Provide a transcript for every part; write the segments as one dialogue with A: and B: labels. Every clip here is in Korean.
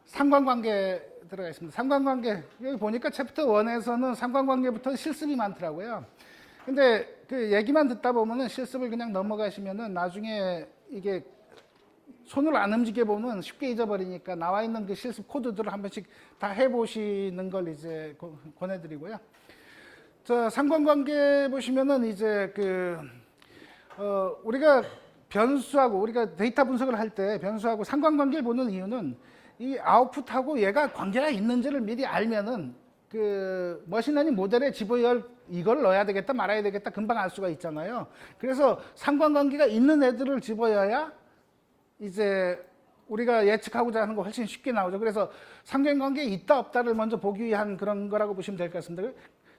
A: 상관관계 들어가 있습니다. 상관관계, 여기 보니까 챕터 1에서는 상관관계부터 실습이 많더라고요. 근데 그 얘기만 듣다 보면은 실습을 그냥 넘어가시면은 나중에 이게 손을 안 움직여 보면 쉽게 잊어버리니까 나와 있는 그 실습 코드들을 한 번씩 다 해보시는 걸 이제 권해드리고요. 자, 상관관계 보시면은 이제 우리가 변수하고 우리가 데이터 분석을 할 때 변수하고 상관관계를 보는 이유는 이 아웃풋하고 얘가 관계가 있는지를 미리 알면은 그 머신러닝 모델에 집어열 이걸 넣어야 되겠다 말아야 되겠다 금방 알 수가 있잖아요. 그래서 상관관계가 있는 애들을 집어여야 이제 우리가 예측하고자 하는 거 훨씬 쉽게 나오죠. 그래서 상관관계에 있다 없다를 먼저 보기 위한 그런 거라고 보시면 될 것 같습니다.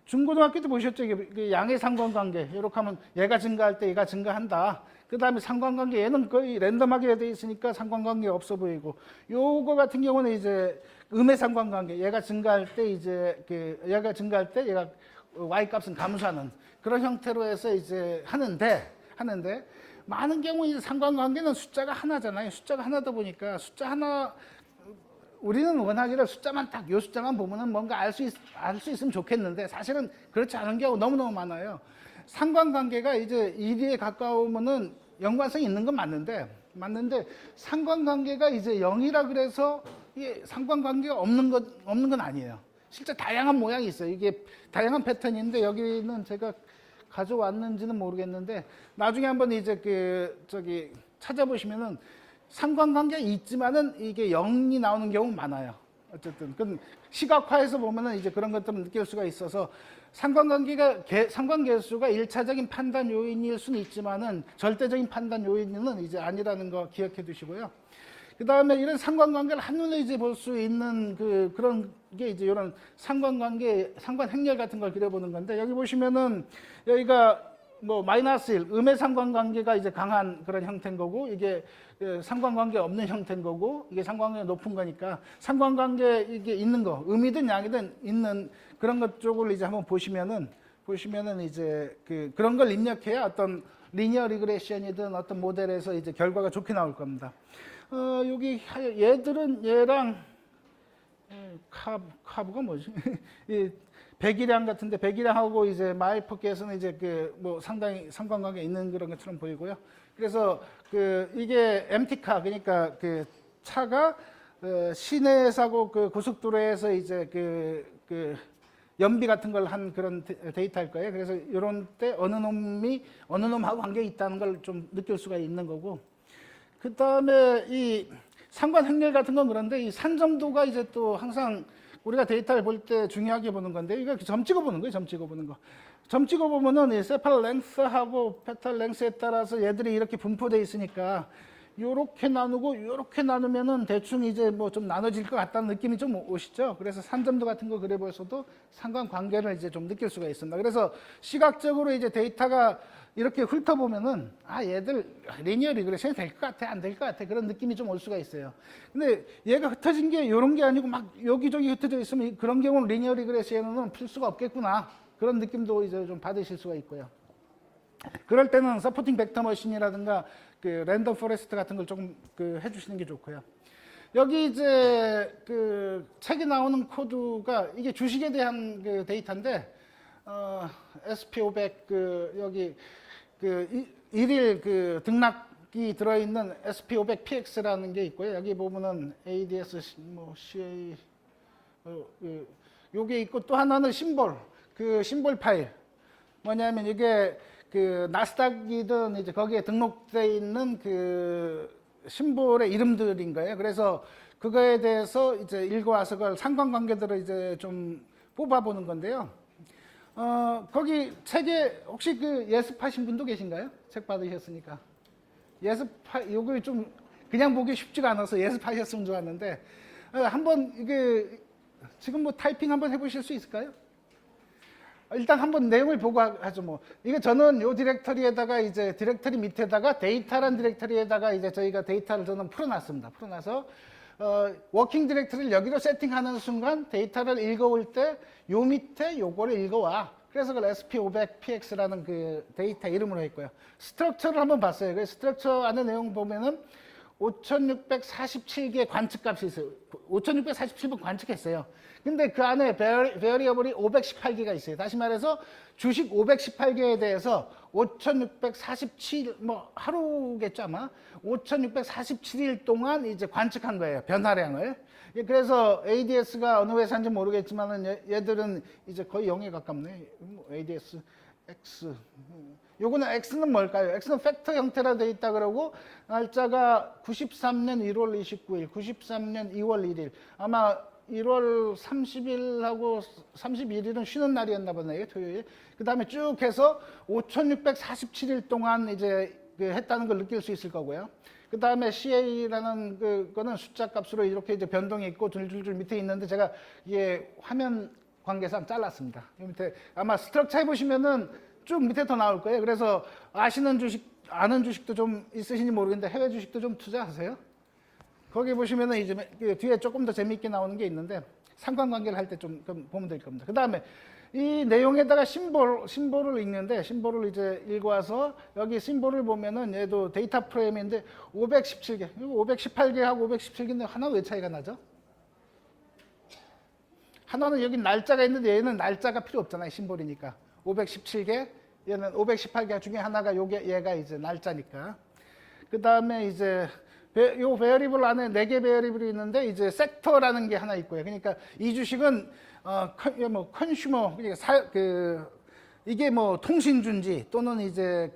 A: 중고등학교 때 보셨죠? 이게 양의 상관관계. 이렇게 하면 얘가 증가할 때 얘가 증가한다. 그 다음에 상관관계, 얘는 거의 랜덤하게 돼 있으니까 상관관계 없어 보이고, 요거 같은 경우는 이제 음의 상관관계. 얘가 증가할 때 이제 얘가 증가할 때 얘가 y 값은 감소하는 그런 형태로 해서 이제 하는데 많은 경우 이제 상관관계는 숫자가 하나잖아요. 숫자가 하나다 보니까 숫자 하나 우리는 원하기를 숫자만 딱 요 숫자만 보면은 뭔가 알 수 있으면 좋겠는데 사실은 그렇지 않은 경우 너무너무 많아요. 상관관계가 이제 1에 가까우면은 연관성이 있는 건 맞는데 상관관계가 이제 0이라 그래서 이게 상관관계가 없는 건 아니에요. 실제 다양한 모양이 있어요. 이게 다양한 패턴인데 여기는 제가 가져왔는지는 모르겠는데 나중에 한번 이제 찾아보시면은 상관관계가 있지만은 이게 0이 나오는 경우 많아요. 어쨌든 그 시각화해서 보면은 이제 그런 것들을 느낄 수가 있어서 상관계수가 1차적인 판단 요인일 수는 있지만은 절대적인 판단 요인은 이제 아니라는 거 기억해 두시고요. 그 다음에 이런 상관관계를 한눈에 이제 볼 수 있는 그런 게 이제 이런 상관관계, 상관행렬 같은 걸 그려보는 건데 여기 보시면은 여기가 뭐 -1, 음의 상관관계가 이제 강한 그런 형태인 거고 이게 상관관계 없는 형태인 거고 이게 상관관계 높은 거니까 상관관계 이게 있는 거, 음이든 양이든 있는 그런 것 쪽을 이제 한번 보시면은 이제 그런 걸 입력해야 어떤 리니어 리그레션이든 어떤 모델에서 이제 결과가 좋게 나올 겁니다. 여기 얘들은 얘랑 카브가 뭐지? 이 백이량 같은데 백이량하고 이제 마일포켓은 이제 뭐 상당히 상관관계 있는 그런 것처럼 보이고요. 그래서 이게 MT카 그러니까 차가 시내에서 하고 고속도로에서 이제 연비 같은 걸 한 그런 데이터일 거예요. 그래서 이런 때 어느 놈하고 관계 있다는 걸 좀 느낄 수가 있는 거고. 그 다음에 이 상관행렬 같은 건 그런데 이 산점도가 이제 또 항상 우리가 데이터를 볼 때 중요하게 보는 건데 이거 점 찍어보는 거예요. 점 찍어보는 거. 점 찍어보면은 이 세팔 랭스하고 페탈 랭스에 따라서 얘들이 이렇게 분포되어 있으니까 요렇게 나누고 요렇게 나누면은 대충 이제 뭐 좀 나눠질 것 같다는 느낌이 좀 오시죠. 그래서 산점도 같은 거 그려보셔도 상관관계를 이제 좀 느낄 수가 있습니다. 그래서 시각적으로 이제 데이터가 이렇게 훑어보면은 얘들 리니어 리그레션이 될 것 같아 안 될 것 같아 그런 느낌이 좀 올 수가 있어요. 근데 얘가 흩어진 게 이런 게 아니고 막 여기저기 흩어져 있으면 그런 경우는 리니어 리그레션은 필수가 없겠구나 그런 느낌도 이제 좀 받으실 수가 있고요. 그럴 때는 서포팅 벡터 머신이라든가 랜덤 포레스트 같은 걸 조금 해주시는 게 좋고요. 여기 이제 책에 나오는 코드가 이게 주식에 대한 데이터인데 SP500 여기 일일 등락이 들어있는 SP500PX라는 게 있고요. 여기 보면은 ADS 뭐 CA 요게 있고 또 하나는 심볼 심볼 파일 뭐냐면 이게 나스닥이든 이제 거기에 등록되어 있는 심볼의 이름들인 거예요. 그래서 그거에 대해서 이제 읽어와서 그걸 상관관계들을 이제 좀 뽑아보는 건데요. 거기 책에 혹시 예습하신 분도 계신가요? 책 받으셨으니까. 요거 좀 그냥 보기 쉽지가 않아서 예습하셨으면 좋았는데, 한번 지금 뭐 타이핑 한번 해보실 수 있을까요? 일단 한번 내용을 보고 하죠 뭐. 이게 저는 요 디렉터리에다가 이제 디렉터리 밑에다가 데이터란 디렉터리에다가 이제 저희가 데이터를 저는 풀어놨습니다. 풀어놔서 워킹 디렉터리를 여기로 세팅하는 순간 데이터를 읽어올 때 요 밑에 요거를 읽어와. 그래서 그걸 SP500PX라는 그 데이터 이름으로 했고요. 스트럭처를 한번 봤어요. 그 스트럭처 안에 내용 보면은 5647개의 관측값이 있어요. 5647번 관측했어요. 근데 그 안에 베어리어블이 518개가 있어요. 다시 말해서 주식 518개에 대해서 5647, 뭐 하루겠죠 아마. 5647일 동안 이제 관측한 거예요. 변화량을. 그래서 ADS가 어느 회사인지 모르겠지만은 얘들은 이제 거의 0에 가깝네. ADS, X. 요거는 X는 뭘까요? X는 팩터 형태로 되어 있다 그러고 날짜가 93년 1월 29일, 93년 2월 1일. 아마 1월 30일하고 31일은 쉬는 날이었나 보네요. 토요일. 그 다음에 쭉 해서 5647일 동안 이제 했다는 걸 느낄 수 있을 거고요. 그 다음에 CA라는 거는 숫자 값으로 이렇게 이제 변동이 있고 줄줄줄 밑에 있는데 제가 이게 화면 관계상 잘랐습니다. 이 밑에 아마 스트럭처 해보시면은 쭉 밑에 더 나올 거예요. 그래서 아는 주식도 좀 있으신지 모르겠는데 해외 주식도 좀 투자하세요. 거기 보시면은 이제 뒤에 조금 더 재미있게 나오는 게 있는데 상관관계를 할 때 좀 보면 될 겁니다. 그 다음에 이 내용에다가 심볼을 읽는데 심볼을 이제 읽어와서 여기 심볼을 보면은 얘도 데이터 프레임인데 517개, 518개하고 517개인데 하나 왜 차이가 나죠? 하나는 여기 날짜가 있는데 얘는 날짜가 필요 없잖아요. 심볼이니까. 517개, 얘는 518개 중에 하나가 얘가 이제 날짜니까. 그 다음에 이제 요 베어리블 안에 4개 베어리블이 있는데 이제 섹터라는 게 하나 있고요. 그러니까 이 주식은 컨슈머, 이게 뭐 통신준지 또는 이제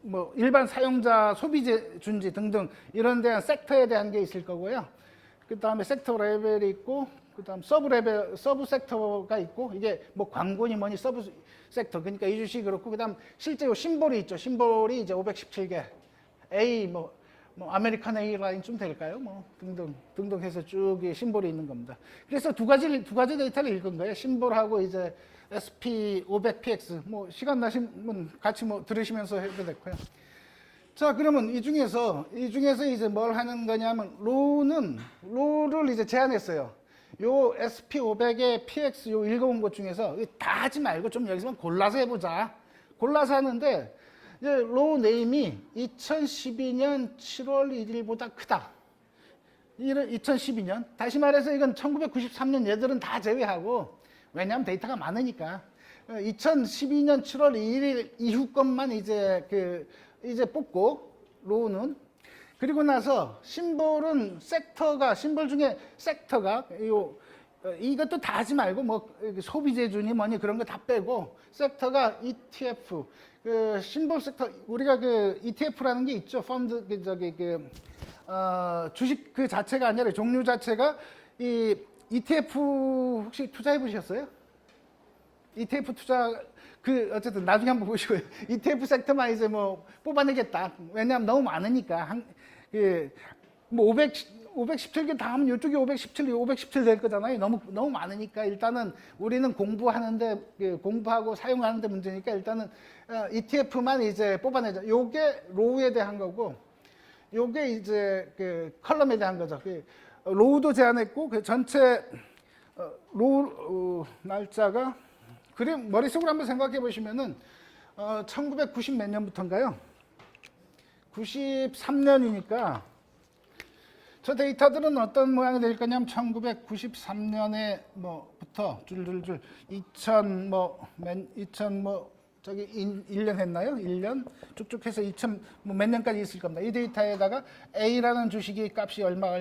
A: 뭐 일반 사용자 소비재준지 등등 이런 데한 섹터에 대한 게 있을 거고요. 그 다음에 섹터 레벨이 있고, 그 다음 서브 섹터가 있고, 이게 뭐 광고니 뭐니 서브 섹터. 그러니까 이 주식이 그렇고, 그 다음 실제 요 심볼이 있죠. 심볼이 이제 517개. A, 뭐 아메리칸 에이라인쯤 될까요? 뭐 등등 해서 쭉 심볼이 있는 겁니다. 그래서 두 가지 데이터를 읽은 거예요. 심볼하고 이제 SP500PX. 뭐 시간 나시면 같이 뭐 들으시면서 해도 되고요. 자, 그러면 이 중에서 이제 뭘 하는 거냐면 로를 이제 제안했어요. 요 SP500의 PX 요 읽어온 것 중에서 다 하지 말고 좀 여기서 골라서 해보자. 골라서 하는데 로 네임이 2012년 7월 1일보다 크다. 2012년. 다시 말해서 이건 1993년 얘들은 다 제외하고, 왜냐하면 데이터가 많으니까. 2012년 7월 2일 이후 것만 이제 이제 뽑고, 로우는. 그리고 나서 심볼 중에 섹터가 이것도 다 하지 말고 뭐 소비재준이 뭐니 그런 거 다 빼고 섹터가 ETF 심볼 섹터 우리가 ETF라는 게 있죠. 펀드 주식 그 자체가 아니라 종류 자체가 이 ETF 혹시 투자해 보셨어요? ETF 투자 어쨌든 나중에 한번 보시고요. ETF 섹터만 이제 뭐 뽑아내겠다. 왜냐하면 너무 많으니까 뭐 517개 다음 이쪽이 517 될 거잖아요. 너무 많으니까 일단은 우리는 공부하고 사용하는데 문제니까 일단은 ETF만 이제 뽑아내자. 요게 로우에 대한 거고, 요게 이제 컬럼에 대한 거죠. 로우도 제안했고 전체 로우 날짜가 머릿속으로 한번 생각해 보시면은 1990 몇 년부터인가요? 93년이니까 저 데이터들은 어떤 모양이 될 거냐면 1993년에 뭐부터 줄줄줄 2000 저기 1년 했나요? 1년 쭉쭉 해서 2000 몇 년까지 있을 겁니다. 이 데이터에다가 A라는 주식이 값이 얼마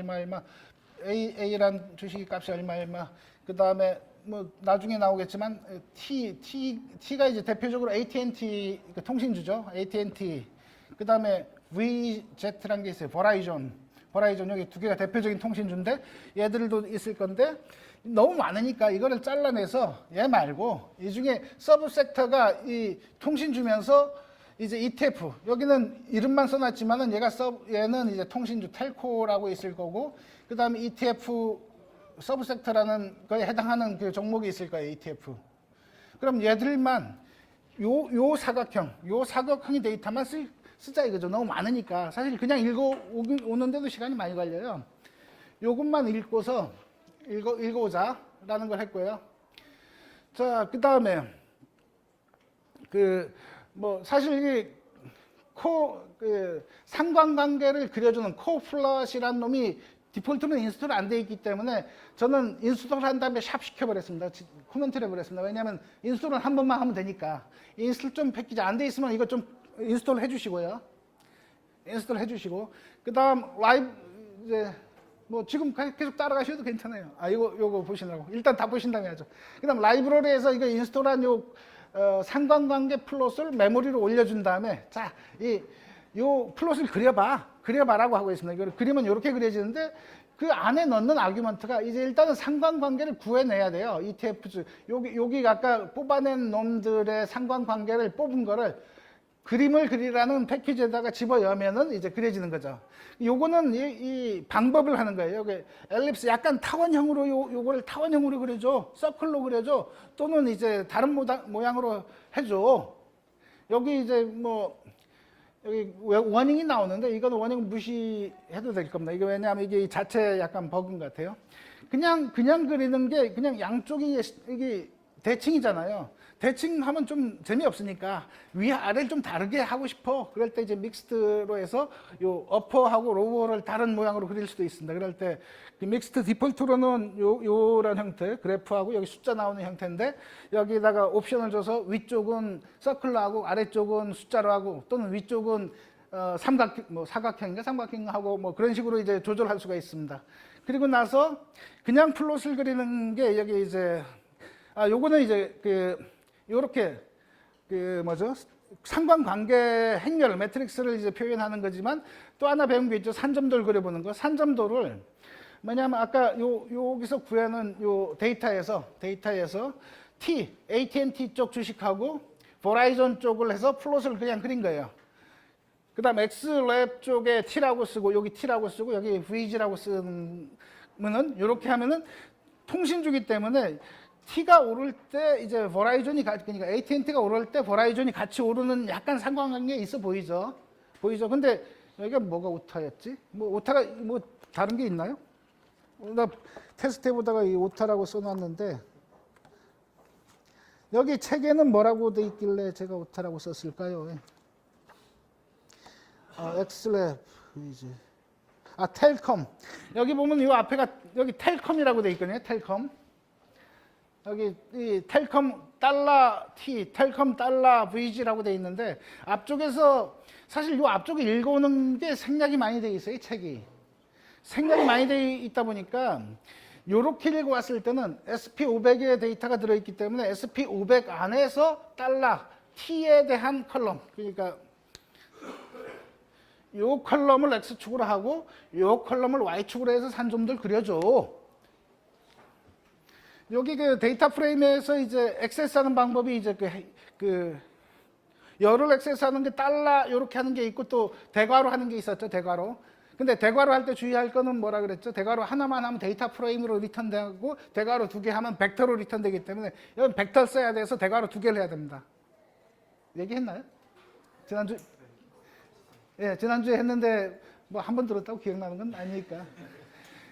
A: A라는 주식이 값이 얼마 그 다음에 뭐 나중에 나오겠지만 T가 이제 대표적으로 AT&T 통신주죠. AT&T 그 다음에 VZ라는 게 있어요. 버라이전 여기 두 개가 대표적인 통신주인데 얘들도 있을 건데 너무 많으니까 이거를 잘라내서 얘 말고 이 중에 서브 섹터가 이 통신주면서 이제 ETF 여기는 이름만 써놨지만은 얘는 이제 통신주 텔코라고 있을 거고 그 다음에 ETF 서브 섹터라는 거에 해당하는 그 종목이 있을 거예요. ETF. 그럼 얘들만 요 사각형의 데이터만 쓰자 이거죠. 너무 많으니까 사실 그냥 읽어오는데도 시간이 많이 걸려요. 요것만 읽고서 읽어보자라는 걸 했고요. 자, 그 다음에 사실 상관관계를 그려주는 코플롯이라는 놈이 디폴트는 인스톨 안 돼 있기 때문에 저는 인스톨 한 다음에 샵 시켜버렸습니다. 코멘트를 해버렸습니다. 왜냐하면 인스톨은 한 번만 하면 되니까. 인스톨 좀 패키지 안 돼 있으면 이거 좀 인스톨 해주시고요. 인스톨 해주시고 그 다음 라이브 이제 지금 계속 따라가셔도 괜찮아요. 요거 보시라고. 일단 다 보신 다음에 하죠. 그 다음 라이브러리에서 이거 인스톨한 상관관계 플롯을 메모리로 올려준 다음에 자, 요 플롯을 그려봐라고 하고 있습니다. 이걸 그리면 이렇게 그려지는데 그 안에 넣는 아규먼트가 이제 일단은 상관관계를 구해내야 돼요. ETFs 여기 아까 뽑아낸 놈들의 상관관계를 뽑은 거를 그림을 그리라는 패키지에다가 집어넣으면은 이제 그려지는 거죠. 요거는 이 방법을 하는 거예요. 여기 엘립스 약간 타원형으로 요거를 타원형으로 그려줘, 서클로 그려줘, 또는 이제 다른 모양으로 해줘. 여기 이제 여기 워닝이 나오는데 이거는 워닝 무시해도 될 겁니다. 이거 왜냐하면 이게 자체 약간 버그인 것 같아요. 그냥 그리는 게 그냥 양쪽이 이게 대칭이잖아요. 대칭하면 좀 재미없으니까 위아래를 좀 다르게 하고 싶어. 그럴 때 이제 믹스드로 해서 요 어퍼하고 로어를 다른 모양으로 그릴 수도 있습니다. 그럴 때 믹스드 디폴트로는 요런 형태, 그래프하고 여기 숫자 나오는 형태인데 여기다가 옵션을 줘서 위쪽은 서클로 하고 아래쪽은 숫자로 하고 또는 위쪽은 사각형인가 삼각형인가 하고 그런 식으로 이제 조절할 수가 있습니다. 그리고 나서 그냥 플롯을 그리는 게 여기 이제 요거는 이제 요렇게 상관관계 행렬 매트릭스를 이제 표현하는 거지만 또 하나 배운 게 있죠. 산점도를 그려보는 거. 산점도를 뭐냐면 아까 여기서 구하는 요 데이터에서 AT&T 쪽 주식하고 버라이전 쪽을 해서 플롯을 그냥 그린 거예요. 그 다음 X랩 쪽에 T라고 쓰고 여기 T라고 쓰고 여기 VG라고 쓰면은 이렇게 하면은 통신주기 때문에 T가 오를 때 이제 그러니까 AT&T가 오를 때 버라이전이 같이 오르는 약간 상관관계 있어 보이죠? 근데 여기가 뭐가 오타였지? 오타가 다른 게 있나요? 나 테스트 해보다가 이 오타라고 써놨는데 여기 책에는 뭐라고 돼 있길래 제가 오타라고 썼을까요? 엑스랩 이제 텔컴. 여기 보면 이 앞에가 여기 텔컴이라고 돼 있거든요. 텔컴. 여기 이 텔컴 달러 T, 텔컴 달러 VG라고 돼 있는데 앞쪽에서 사실 이 앞쪽에 읽어오는 게 생략이 많이 돼 있어요. 이 책이 생략이 많이 돼 있다 보니까 이렇게 읽어왔을 때는 SP500의 데이터가 들어있기 때문에 SP500 안에서 달러 T에 대한 컬럼, 그러니까 이 컬럼을 X축으로 하고 이 컬럼을 Y축으로 해서 산점들 그려줘. 여기 그 데이터 프레임에서 이제 액세스하는 방법이 이제 열을 액세스하는 게 달러 이렇게 하는 게 있고 또 대괄호 하는 게 있었죠. 대괄호. 근데 대괄호 할 때 주의할 거는 뭐라 그랬죠? 대괄호 하나만 하면 데이터 프레임으로 리턴되고 대괄호 두 개 하면 벡터로 리턴되기 때문에 여기 벡터 써야 돼서 대괄호 두 개를 해야 됩니다. 얘기했나요? 지난주? 예, 지난주에 했는데 한 번 들었다고 기억나는 건 아니니까.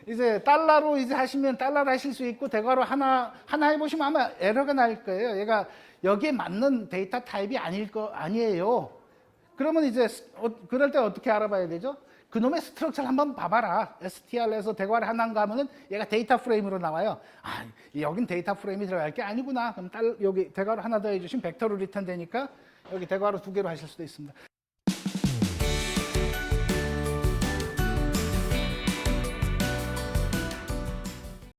A: 이제 달러로 이제 하시면 달러로 하실 수 있고 대괄호 하나 해보시면 아마 에러가 날 거예요. 얘가 여기에 맞는 데이터 타입이 아니에요. 그러면 이제 그럴 때 어떻게 알아봐야 되죠? 그놈의 스트럭처를 한번 봐봐라. STR에서 대괄호 하나인가 하면은 얘가 데이터 프레임으로 나와요. 여긴 데이터 프레임이 들어갈 게 아니구나. 그럼 여기 대괄호 하나 더 해주시면 벡터로 리턴 되니까 여기 대괄호 두 개로 하실 수도 있습니다.